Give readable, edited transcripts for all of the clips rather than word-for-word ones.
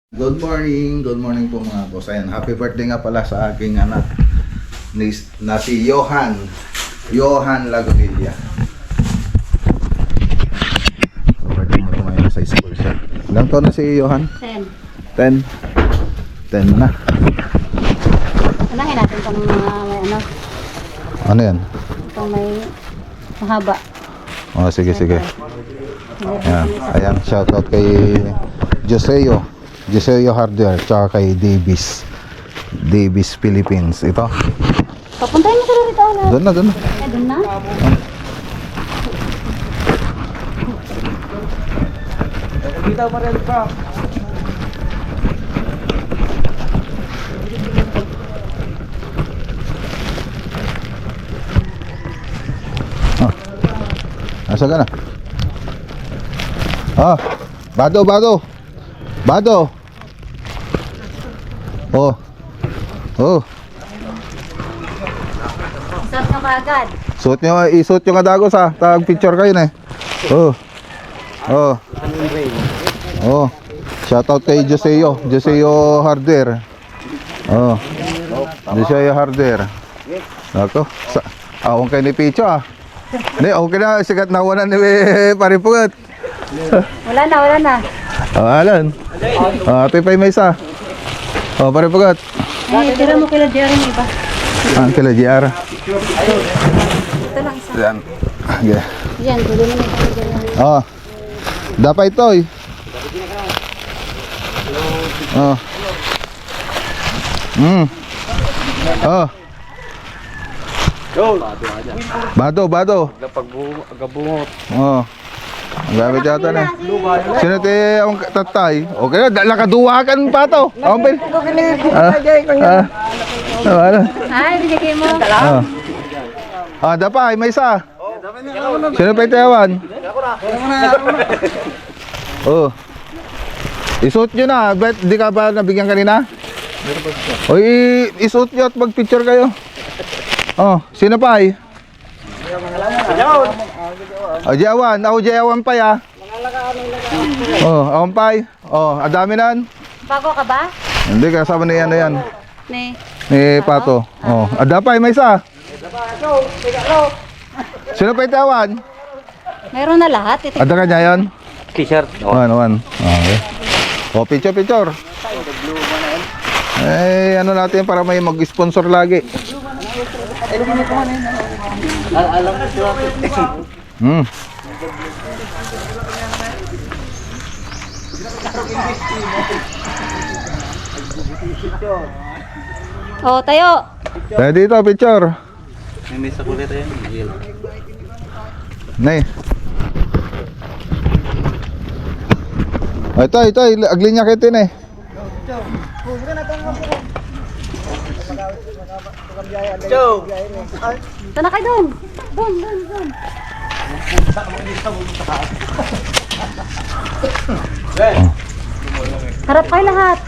Good morning po mga boss. Ayan, happy birthday nga pala sa aking anak na si Johan Lagunilla. So, birthday mo ito ngayon sa school siya. Ilang taon na si Johan? 10. 10 na. Unahin natin itong mga may ano, Ano yan? itong may mahaba. Oh, sige. Ayan, ayan, shoutout kay Joseo Hardware tsaka kay Davis Philippines. Ito. Papuntahin mo sila rito ulit. Doon na. Doon na? Kita pa rin pa. Nasa ka na? Bado. Oh. Isot nyo kaagad. Isuot nyo nga dagos ha. Tag picture kayo na eh. Shoutout kay Joseo Hardware. Joseo Hardware. Ako. Awang kayo ni Picho ah. Hindi, okay na. Sikat na wala ni Paripugat. Wala na. Alan. Ate pa may isa. Paripugat. Tira mo kila JR yung iba. Kila JR. Ito lang isa. Yan. Okay. Yan, tuloy mo na ito. Dapat ito eh. Bado. Gabungot. Ang gamit yata na. Sino tayo ang tatay? Okay na, nakaduwakan pa to. Okay. Ano? Ay, binigay mo. Dapay, may isa. Sino pa itayawan? Isuot nyo na. Di ka ba nabigyan kanina? Isuot nyo at mag-picture kayo. Sino pa ay? Jayawan. Ako Jayawan pa ya. Akong pa ay. Adami nan. Bago ka ba? Hindi, kasama na yan. Ni. Pato. Adapay, may isa. Sino pa itawan? Meron na lahat. Ito. Ada ka niya yun? T-shirt. One. Okay. Picture. Ano natin para may mag-sponsor lagi. Alam ko. Tayo. Tayo dito, picture. May sa kulit yan. Nay. Ito, aglinya kita eh. Joe. Ito na kayo doon. Doon. Harap kayo lahat.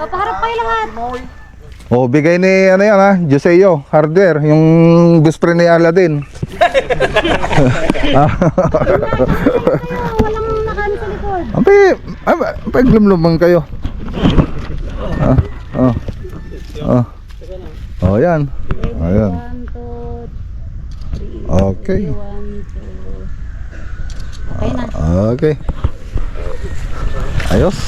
Paharap kayo lahat. Bigay ni ano yan ha, Joseo Hardware, yung best friend ni Aladdin. Walang nakaano sa likod. Paglumlumang kayo. Yan. Ayan. 1, 2, 3. Okay. 1, 2. Okay na. Okay. Ayos.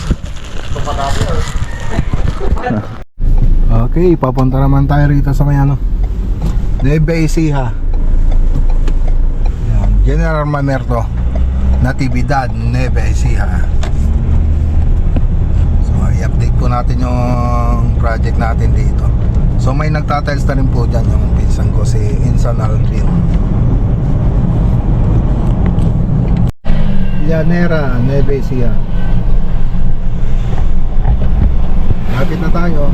Okay, papunta naman tayo rito sa may ano, Nueva Ecija. Yan, General Mamerto, Natividad, Nueva Ecija. So, i-update po natin yung project natin dito. So, may nagtatiles na rin po dyan yung pinsan ko, si Insan Alvin. Llanera, Nueva Ecija. Lapit na tayo.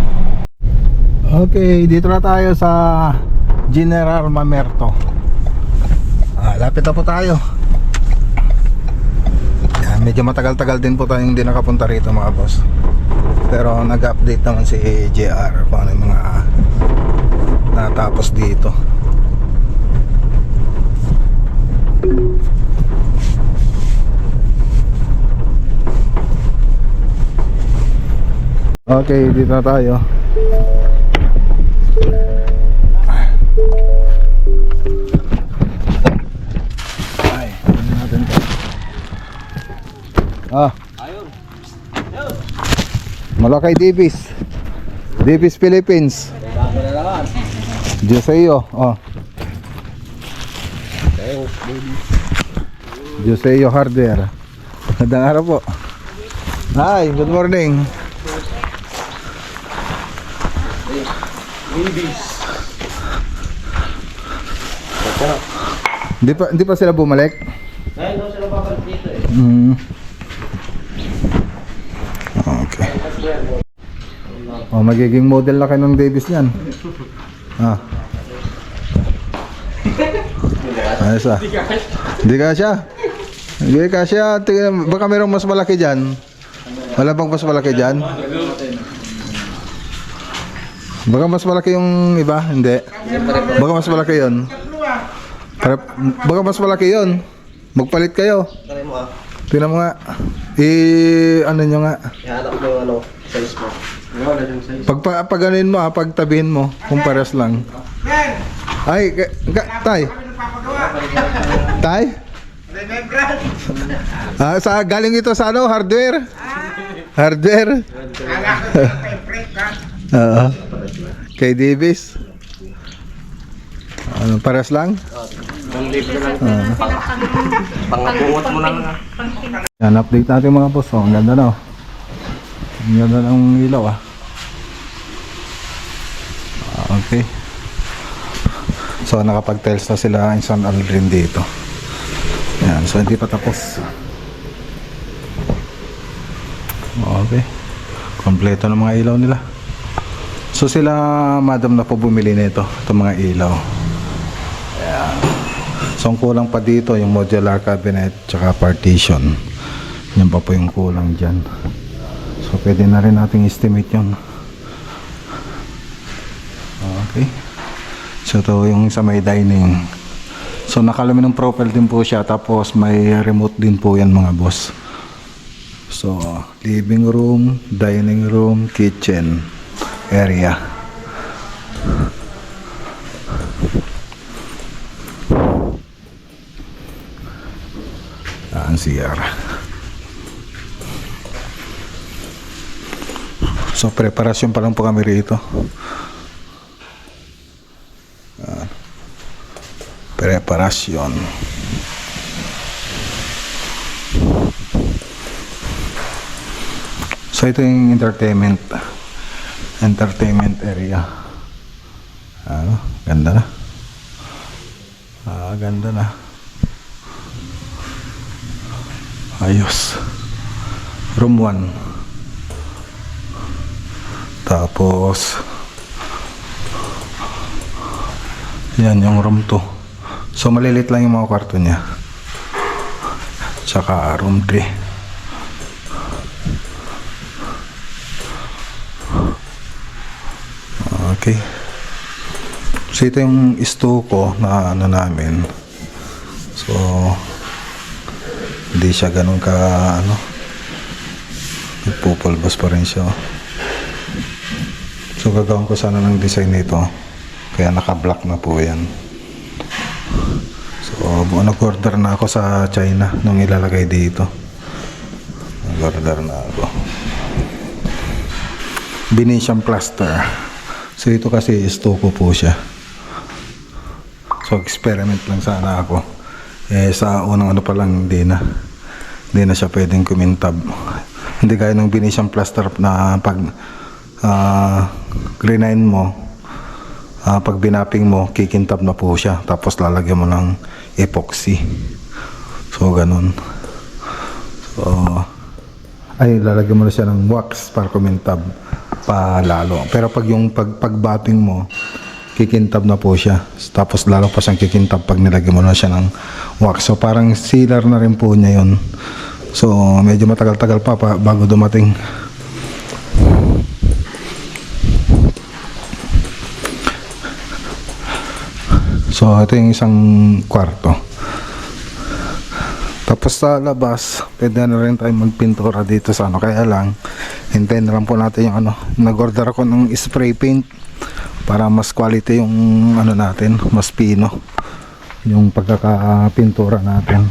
Okay, dito na tayo sa General Mamerto. Lapit na po tayo. Yan, medyo matagal-tagal din po tayong hindi nakapunta rito mga boss. Pero nag-update naman si JR kung ano yung mga natapos dito. Okay, dito na tayo. Ay, ano natin to? Malakay Davis. Davis Philippines. Joseo, Joseo Hardware. Magandang araw po. Hi, good morning. Hindi pa sila bumalik? Ngayon daw sila babalik dito eh. Okay. Magiging model na kayo ng Davis niyan. Ayos ah. Hindi kasya. Hindi kasya. Baka mayroong mas malaki dyan. Wala bang mas malaki dyan? Baka mas malaki yung iba? Hindi. Baka mas malaki yun. Baka mas malaki yun. Magpalit kayo. Tingnan mo nga. Ano nyo nga. Ihanap mo yung size mo. Paganin mo pagtabihin mo. Kung pares lang. Ay, tay. Tay? Galing ito sa ano? Hardware? Hardware? Oo. Kay Davis? Ano, pares lang? Pangapungot mo lang. Yan, update natin mga boss. Ang ganda na. Ang ganda ng ilaw Okay. So nakapag-tiles na sila install rin dito. Yan, so hindi pa tapos. Okay. Kompleto ng mga ilaw nila. So sila madam na po bumili nito, itong mga ilaw. Ayan. So ang kulang pa dito yung modular cabinet tsaka partition. Yan pa po yung kulang dyan. So pwede na rin nating estimate yun. Okay. So ito yung sa may dining. So naka-aluminum profile din po siya. Tapos may remote din po yan mga boss. So living room, dining room, kitchen area. Ang CR. So preparasyon pa lang po kami rito. Preparasyon. So ito yung entertainment area. Ganda na. Ganda na. Ayos. Room 1. Tapos yan yung room 2. So malilit lang yung mga kwarto niya. Tsaka room 3. Okay. So ito yung stuko na ano namin. So hindi siya ganun ka nagpupulbos pa rin siya. So gagawin ko sana ng design nito. Kaya naka-block na po yan. So nag-order na ako sa China nung ilalagay dito. Nag-order na ako. Venetian plaster. So ito kasi stuko po siya. So experiment lang sana ako. Sa unang pa lang hindi na siya pwedeng kumintab. Hindi gaya ng Venetian plaster na pag greenine mo, pag binapping mo, kikintab na po siya. Tapos lalagyan mo ng epoxy. So ganun. So lalagyan mo na siya ng wax para kumintab pa lalo. Pero pag yung pagbapping mo, kikintab na po siya. Tapos lalo pa siyang kikintab pag nilagyan mo na siya ng wax. So parang sealer na rin po niya yun. So medyo matagal-tagal pa bago dumating. So ito yung isang kwarto. Tapos sa labas, pwede na rin tayo magpintura dito sa kaya lang hintayin na lang po natin yung ano. Nag-order ako ng spray paint para mas quality yung ano natin, mas pino yung pagkakapintura natin.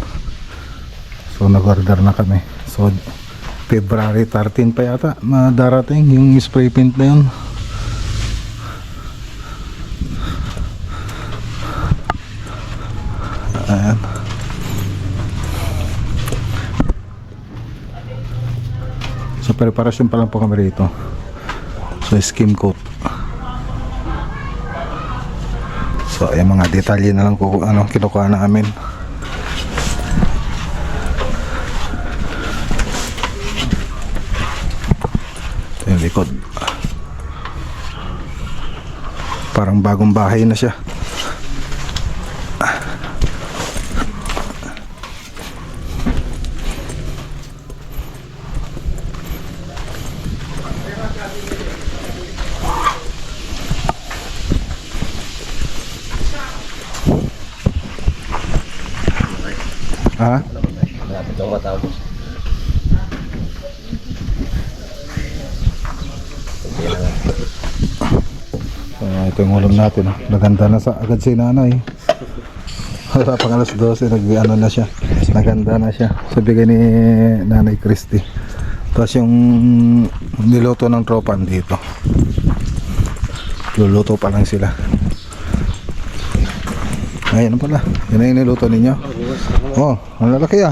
So nag-order na kami. So February 13 pa yata darating yung spray paint na yun. Ayan. So preparasyon pa lang po kami rito. So skim coat. So yung mga detalye na lang kinukuha namin. Ito yung likod. Parang bagong bahay na siya. Ha? Malapit ako matapos. Ito yung ulam natin. Naganda na agad si nanay. Wala pang alas 12, nag-ano na siya. Naganda na siya. Sa bigay ni Nanay Christy. Tapos yung niluto ng tropa dito. Luluto pa lang sila. Ayun pala. Yan na yung niluto ninyo. Oh, ang lalaki ah.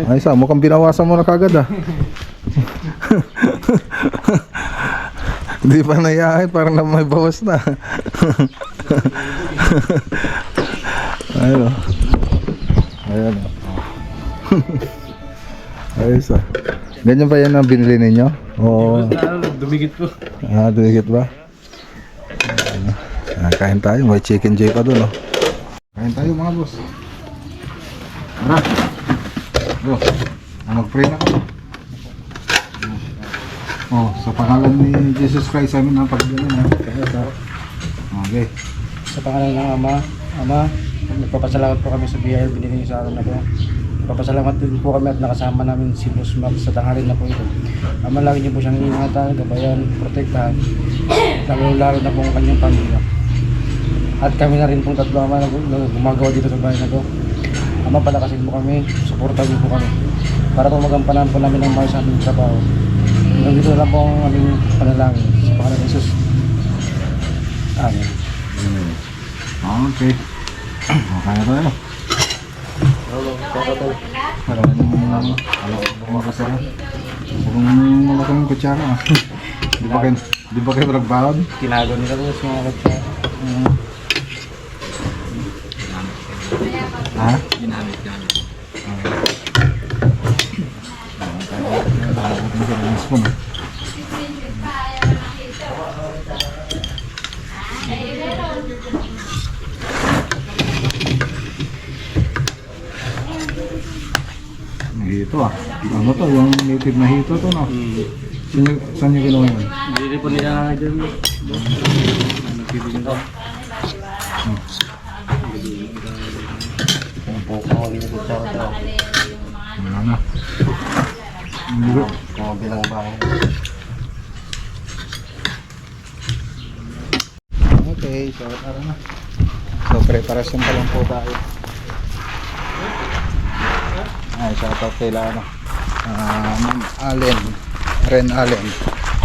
Ay sa, mukhang binawasan mo na kagad ah. Hindi pa nayahay, parang na may bawas na. Ayun o. Ayun o. Ayos ah. Ganyan ba yan ang binili ninyo? Oo. Dumigit po. Ah, dumigit ba? Kain tayo, may chicken joy pa dun oh. Kain tayo mga boss. Tara. Go. Mag-pray na kami. Oh, sa pangalan ni Jesus Christ amin ang pagdala na. Okay. Sa pangalan ng Ama, nagpapasalamat po kami sa biyaya binigay niyo sa akin na po. Nagpapasalamat din po kami at nakasama namin si Boss Max sa tanghali na po ito. Ama, lagi niyo po siyang ingatan, gabayan, protektahan, lalo na po ang kanyang pamilya. At kami na rin pong tatlo ama na gumagawa dito sa bahay na to. Ama, palakasin mo kami, suportahan niyo po kami para po magampanan po namin ang mga sa aming trabaho. Nandito na lang po ang aming panalangin sa pangalan ng Jesus. Amen. Okay. Okay na tayo. Bumakasara. Huwag malaking kutsara. Di ba kayo nagbahod? Tinago nila po sa mga katsa. Ha? Ginamit kami. Hito ah. Ano to? Yung native na hito to no? Saan nyo kinuha yun? Hindi po nila nga dyan. Nagpibigyan ko. Ang po ulit ko sa ito. Wala na. Hindi. Kung bilang bahay. Okay, so tara na. So preparasyon pa lang po tayo. Ay, shoutout kay Lana. Ma'am Allen, Ren Allen.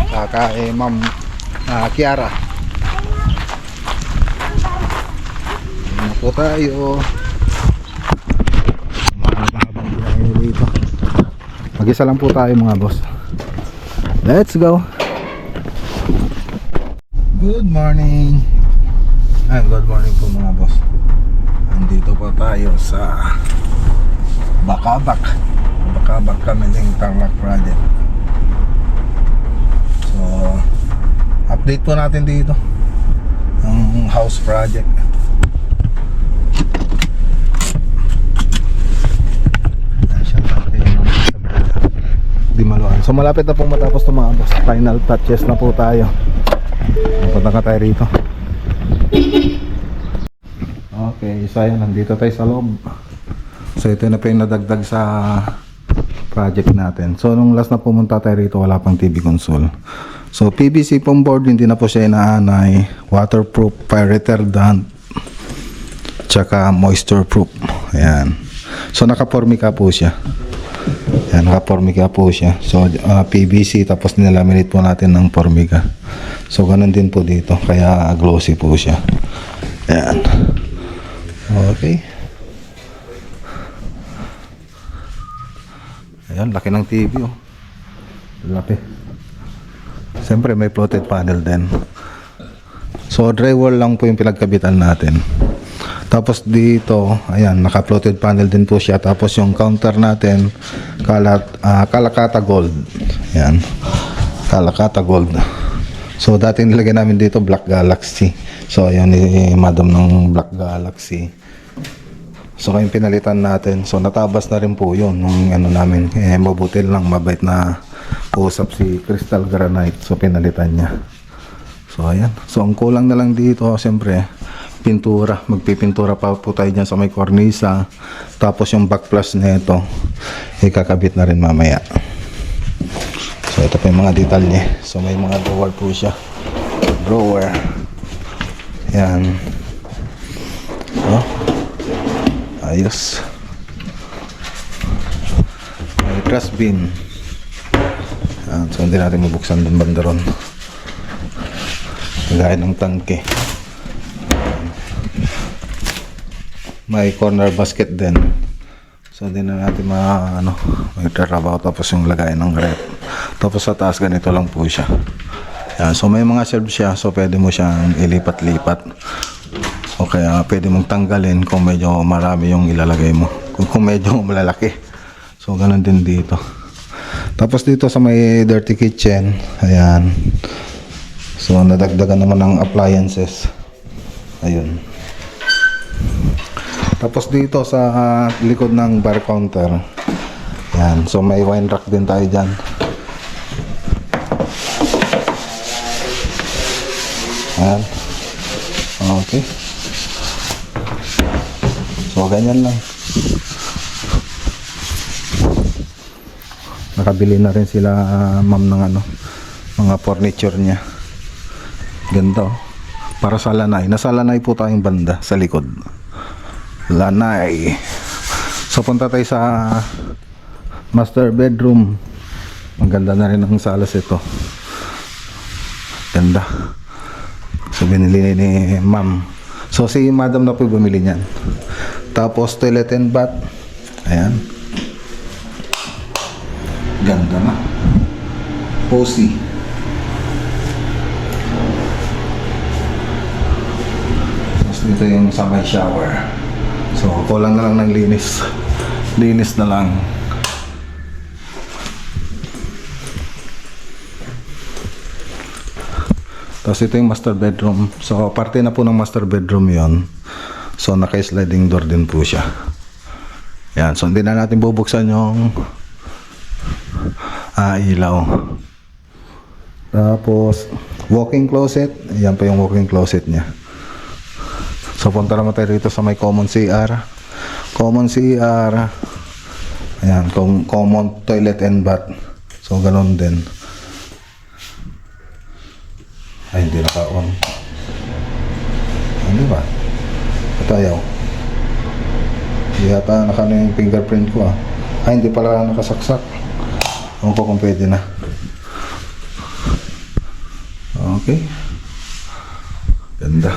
Saka Ma'am Kiara. Ayun na po tayo. Mahaba-habang biyahe dito. Mag-isa lang po tayo mga boss. Let's go. Good morning. Good morning po mga boss. Andito po tayo sa Bakabak kami ng Tarlac Project. So update po natin dito ang house project. Di maluan. So malapit na pong matapos ito mga boss. Final touches na po tayo. Punta ka tayo rito. Okay, so ayan, nandito tayo sa loob. So ito na po yung nadagdag sa project natin. So nung last na pumunta tayo rito, wala pang TV console. So PVC pong board, hindi na po siya inaanay, waterproof, fire retardant, tsaka moisture proof. Ayan. So naka-formica po siya. Ayan, naka-formica po siya. So PVC, tapos nilalaminate po natin ng formica. So ganun din po dito, kaya glossy po siya. Ayan. Okay. Ayan, laki ng TV oh. Laki. Siyempre may floated panel din. So drywall lang po yung pinagkabitan natin. Tapos dito, ayan, naka-floated panel din po siya. Tapos yung counter natin, Kalakata Gold. Ayan, Kalakata Gold. So dati nilagay namin dito Black Galaxy. So ayan ni Madam ng Black Galaxy. So kayong pinalitan natin. So natabas na rin po yun nung ano namin. Mabuti lang, mabait na usap si Crystal Granite. So pinalitan niya. So ayan. So ang kulang na lang dito, siyempre, pintura. Magpipintura pa po tayo dyan sa may cornisa. Tapos yung backflash na ito, ikakabit na rin mamaya. So ito pa yung mga detalye. So may mga drawer po siya. Drawer. Ayan. So ayos. May trash bin. So hindi natin mabuksan dun banda ron. Gaya ng tangke. May corner basket din. So hindi na natin may trabaho. Tapos yung lagay ng rep. Tapos sa taas ganito lang po siya. Yan. So may mga shelves siya. So pwede mo siyang ilipat-lipat. O kaya pwede mong tanggalin kung medyo marami yung ilalagay mo. Kung medyo malalaki. So ganun din dito. Tapos dito sa may dirty kitchen, ayan. So nadagdagan naman ng appliances. Ayun. Tapos dito sa likod ng bar counter, ayan. So may wine rack din tayo dyan. Ayan. Okay. So ganyan lang. Nakabili na rin sila ma'am ng mga furniture niya. Ganito. Para sa lanay. Nasa lanay po tayong banda sa likod. Lanay. So punta tayo sa master bedroom. Ang ganda na rin ang salas ito. Ganda. So binili ni ma'am. So si madam na po bumili niyan. Tapos toilet and bath. Ayan. Ganda na. Cozy. Tapos dito yung sa may shower. So kulang na lang ng linis. Linis na lang. Tapos ito yung master bedroom. So parte na po ng master bedroom yon. So naka-sliding door din po siya. Yan. So hindi na natin bubuksan yung ilaw. Tapos walk-in closet. Yan pa yung walk-in closet niya. So punta naman tayo rito sa may common CR. Common CR. Ayan. Common toilet and bath. So ganun din. Ay, hindi naka-on. Ano ba? Ito ayaw. Hindi yata yung fingerprint ko ah. Ay, hindi pala nakasaksak. Ewan ko kung pwede na. Okay. Ganda.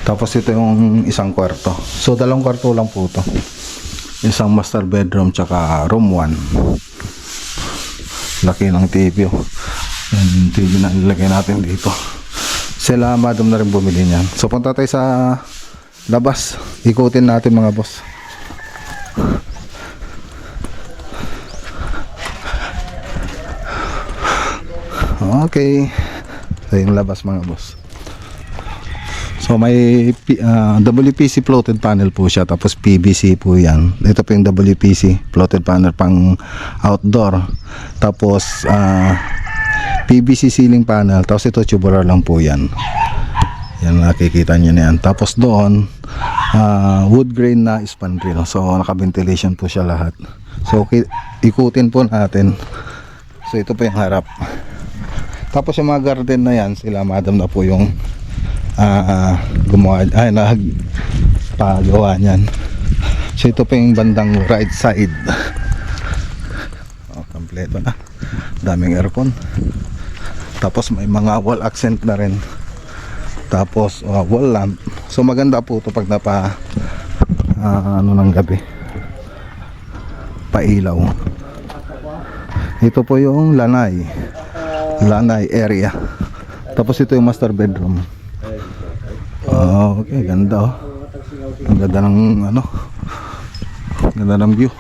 Tapos ito yung isang kwarto. So, dalawang kwarto lang po ito. Isang master bedroom tsaka room 1. Laki ng TV oh. Yan yung TV na nilagay natin dito. Sila madam na rin bumili niyan. So punta tayo sa labas. Ikutin natin mga boss. Okay. So yung labas mga boss. So may WPC floated panel po siya. Tapos PVC po yan. Ito po yung WPC floated panel pang outdoor. Tapos PVC ceiling panel. Tapos ito tubular lang po yan. Yan nakikita nyo na yan. Tapos doon wood grain na spandrel. So naka-ventilation po siya lahat. So ikutin po natin. So ito po yung harap. Tapos yung mga garden na yan, sila madam na po yung gumawa, nagpagawa niyan. So ito po yung bandang right side. Kompleto na. Daming aircon. Tapos may mga wall accent na rin. Tapos wall lamp. So maganda po ito pag napa ng gabi. Pailaw. Ito po yung lanay area. Tapos ito yung master bedroom. Okay, ganda oh. Ang ganda ng ganda ng view.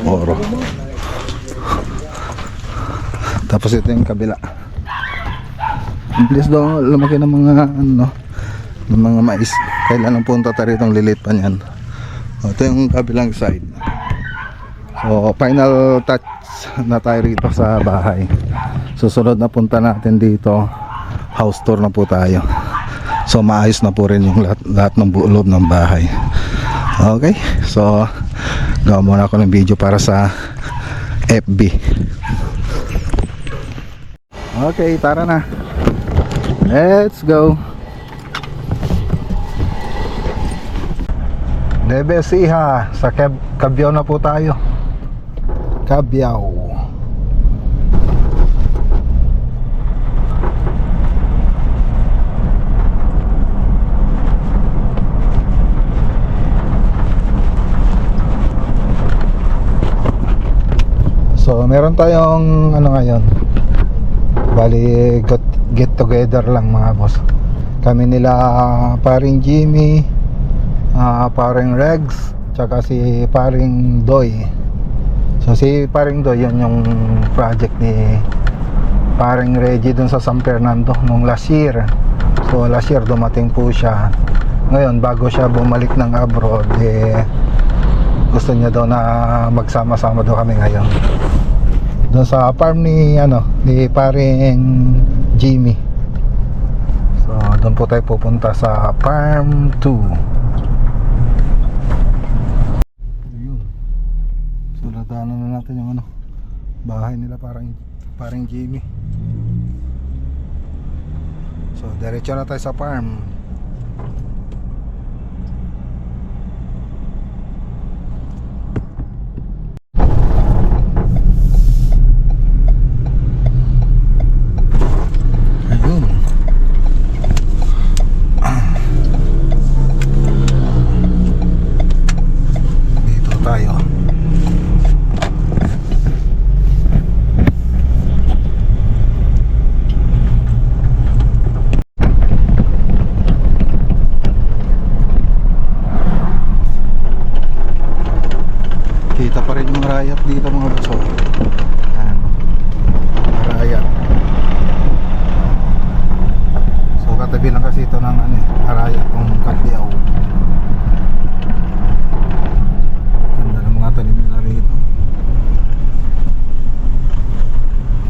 Oro. Tapos ito yung kabila. Please daw lumaki ng mga ng mga mais. Kailan ang punta tayo rito, lilit pa niyan. Ito yung kabilang side. So final touch na tayo rito sa bahay. Susunod na punta natin dito, house tour na po tayo. So maayos na po rin yung lahat ng loob ng bahay. Okay, so gawa muna ako ng video para sa FB. Okay, tara na. Let's go. Nebesiha, sa Cabiao na po tayo. Cabiao. So meron tayong ngayon, bali get together lang mga boss. Kami nila paring Jimmy, paring Regs, tsaka si paring Doy. So si paring Doy, yun yung project ni paring Reggie dun sa San Fernando nung last year. So last year dumating po siya. Ngayon bago siya bumalik ng abroad, gusto niya daw na magsama-sama daw kami ngayon doon sa farm ni ni paring Jimmy. So doon po tayo pupunta sa farm 2. Ayun. So nataanan na natin yung bahay nila paring Jimmy. So diretso na tayo sa farm. Kita pa rin yung rayap dito mga baso. Rayap. So katabi lang kasi ito ng rayap ng Cabiao. Ganda ng mga tanim nila rito.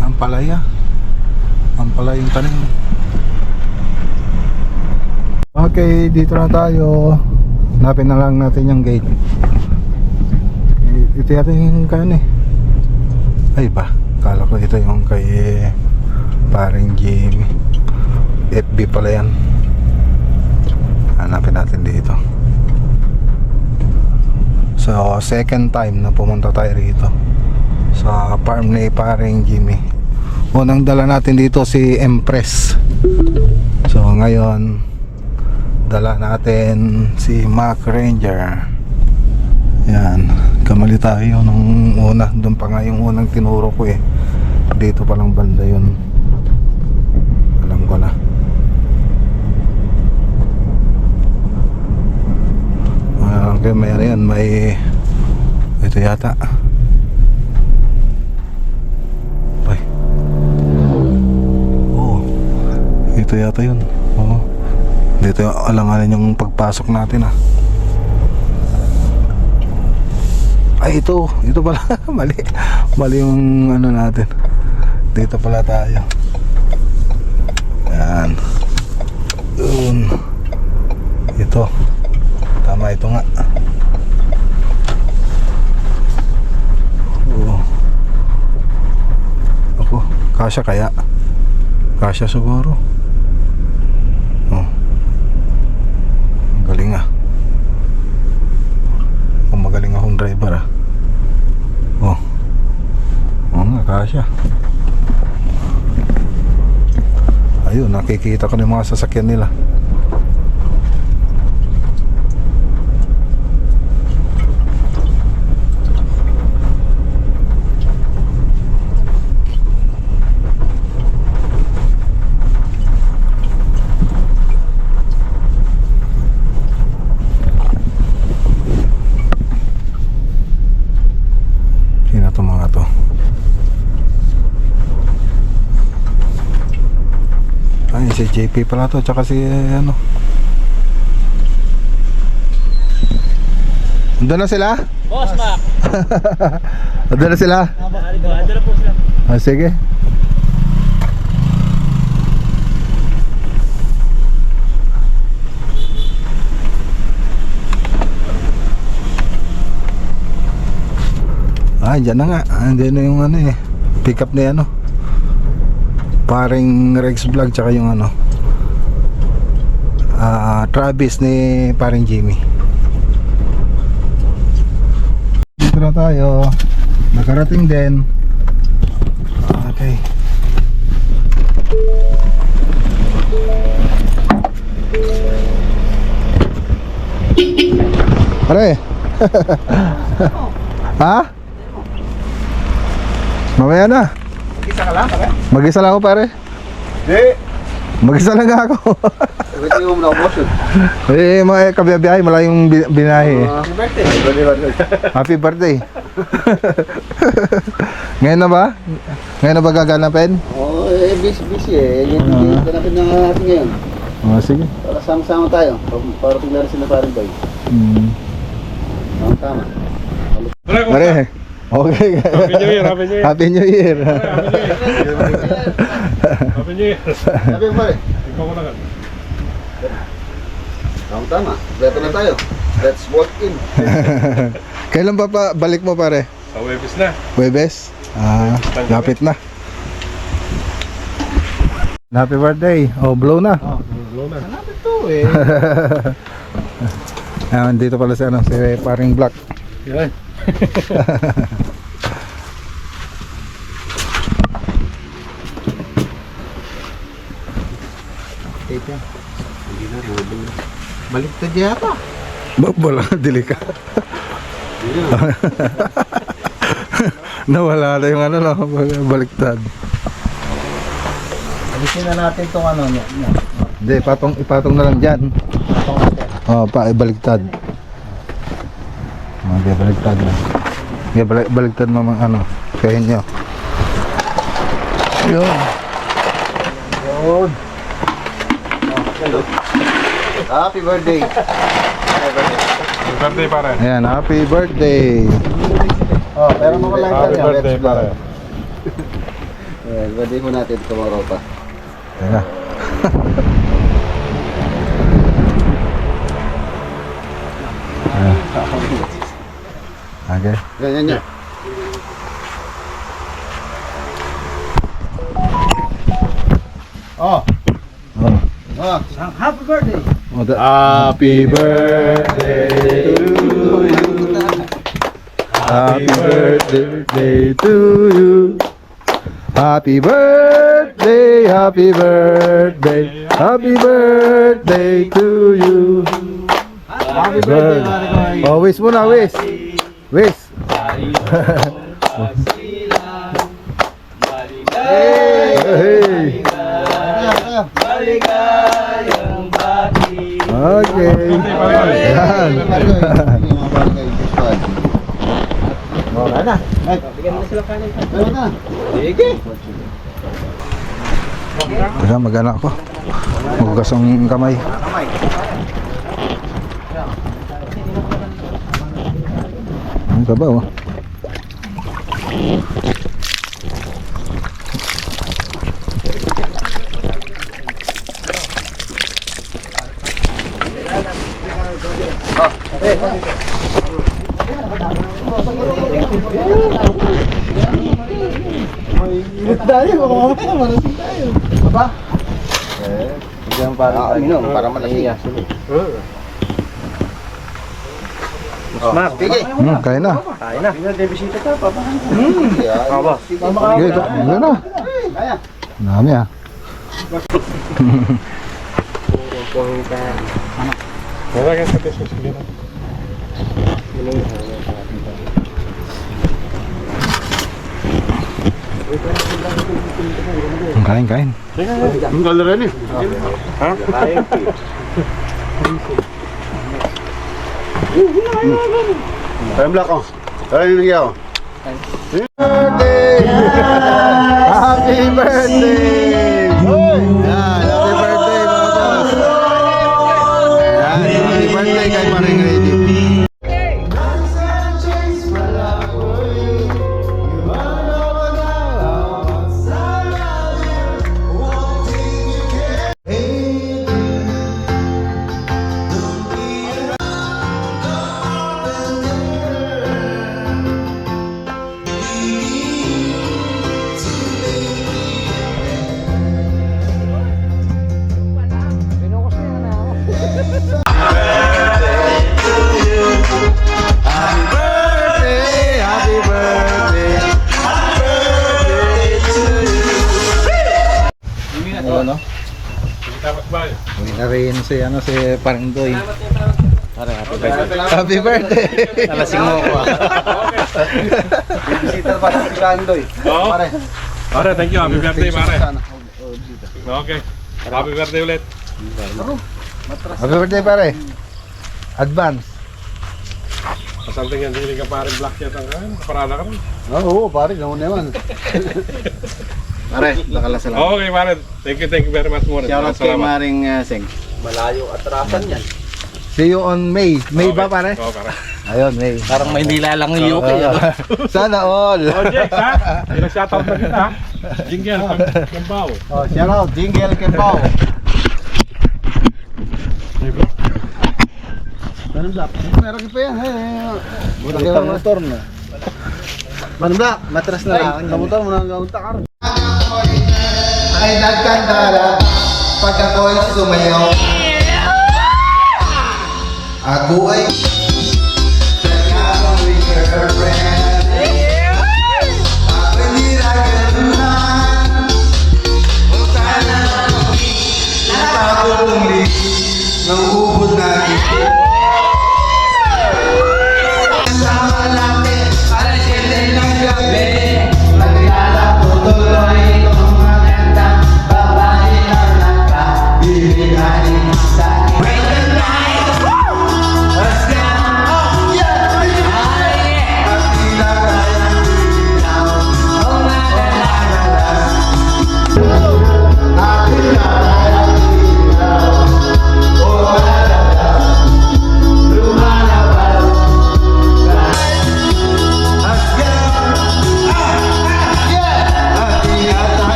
Ampalaya yung tanim. Okay, dito na tayo. Hanapin na lang natin yung gate. Ito yata yung ay ba, kala ko ito yung kay paring Jimmy. FB pala yan. Hanapin natin dito. So second time na pumunta tayo rito sa farm ni paring Jimmy. Unang dala natin dito si Empress. So ngayon dala natin si Mac Ranger. Yan, kamali tayo nung una. Doon pa nga yung unang tinuro ko dito palang banda yun. Alam ko na. Okay, may yan, may ito yata. Ay. Oh, ito yata yun. Oh. Dito alanganin yung pagpasok natin Ay ito pala mali yung natin. Dito pala tayo. Yan. Ito Tama ito nga. Oo. Ako, kasya kaya? Kasya siguro. Oh. Ang galing ah. Kung magaling akong driver ah. Oh. Oo nga, kasya. Ayun, nakikita ko na yung mga sasakyan nila. Sino to mga to? Ay, si JP pala to, tsaka si ano. Andun na sila? Boss, Mac! Andun na sila? Ando na po sila. Ah, sige. Ah, dyan na nga. Andyan na yung ano eh. Pick up ni ano. Paring Rex Vlog tsaka yung ano. Travis ni paring Jimmy. Dito na tayo. Nakarating din. Okay. Pare. Ha? Mamaya na. Isa ka lang, pare? Mag-isa lang ako pare. Hindi. Mag-isa lang ako. Pwede mo na boss yun. Mga kabiyabiyahe, malayong binahe. Happy birthday. Happy birthday. Ngayon na ba? Ngayon na ba gaganapin? Oo, busy eh. Yung ganapin na natin ngayon. Oh, sige. Para sama-sama tayo. Para tignan sila paring boy. Tama. Pare. Okay. Happy New Year, Happy New Year. Happy New Year. Happy New Year. Sabi mo pare. Ikaw ko lang. Tama. Beto na tayo. Let's walk in. Kailan ba balik mo pare? Sa Webis na. Webes? Lapit na. Happy birthday. Oh, blow na. Blow na. Hanapin to eh. Dito pala si ano, si paring Black. Yan. Teka. Baliktad yata. Wala, dili ka. Nawala na yung ano, no? Baliktad. Alisin na natin tong ano niya. Hindi, ipatong na lang dyan. Oh, ibaliktad. Hindi, baliktad na. Hindi, baliktad mo mga ano, kaya nyo. Yun. Yun. Happy birthday. Happy birthday, pare. Ayan, happy birthday. Oh, pero mo lang Happy birthday, pare. Birthday mo natin tomorrow pa. Teka. Okay. Ganyan niya. Oh. Oh. Oh, happy birthday. Happy birthday to you. Happy birthday to you. Happy birthday, happy birthday, happy birthday to you. Happy birthday, Oh, wish muna, wish. Wish. Hey. Okay. Yan. Wala na. Ay, bigyan mo na sila kanin. Wala na. Sige. Teka, mag-anak ko. Magugas ang kamay. Ang sabaw. Para malasing. Smack. Sige. Kaya na. Kain na. May bisita ka pa ba? Okay, ito. Yan na. Dami ah. Wala kang satisfied. Sige na. Kain, kain. Ang gala rin eh. Ha? Kaya black oh. Kaya yung nagyaw. Happy birthday! Yan, happy birthday mga boss! Yan, happy birthday kay Maring Ready. Happy birthday! Ano? Tapos ba? Uwi na rin si Parang Doy. Happy birthday! Nalasing mo ako ah. Bisita pa si Kandoy. Oo. Pare, thank you. Happy birthday, pare. Okay. Happy birthday ulit. Happy birthday pare! Advance! Something yan, hindi ka pare black yata ka. Parada ka rin. Oo, pare, naman naman. Pare, nakalasa lang. Okay, pare. Thank you very much more. Shoutout kay Salamat. Maring Seng. See you on May. May ba pare? Oo, pare. Ayun, May. Parang Maynila lang yung UK. Sana all! Oh, Jex, ha? Pinag-shoutout na kita, ha? Jingle, Kambao. Oh, shoutout, Jingle Kembao. Manang Black, meron pa yan. Buti ka motor na. Manang Black, matras na lang. Kamutan mo na hanggang takar. Ay nagkandara pag ako'y sumayaw. Ako ay nagkakawin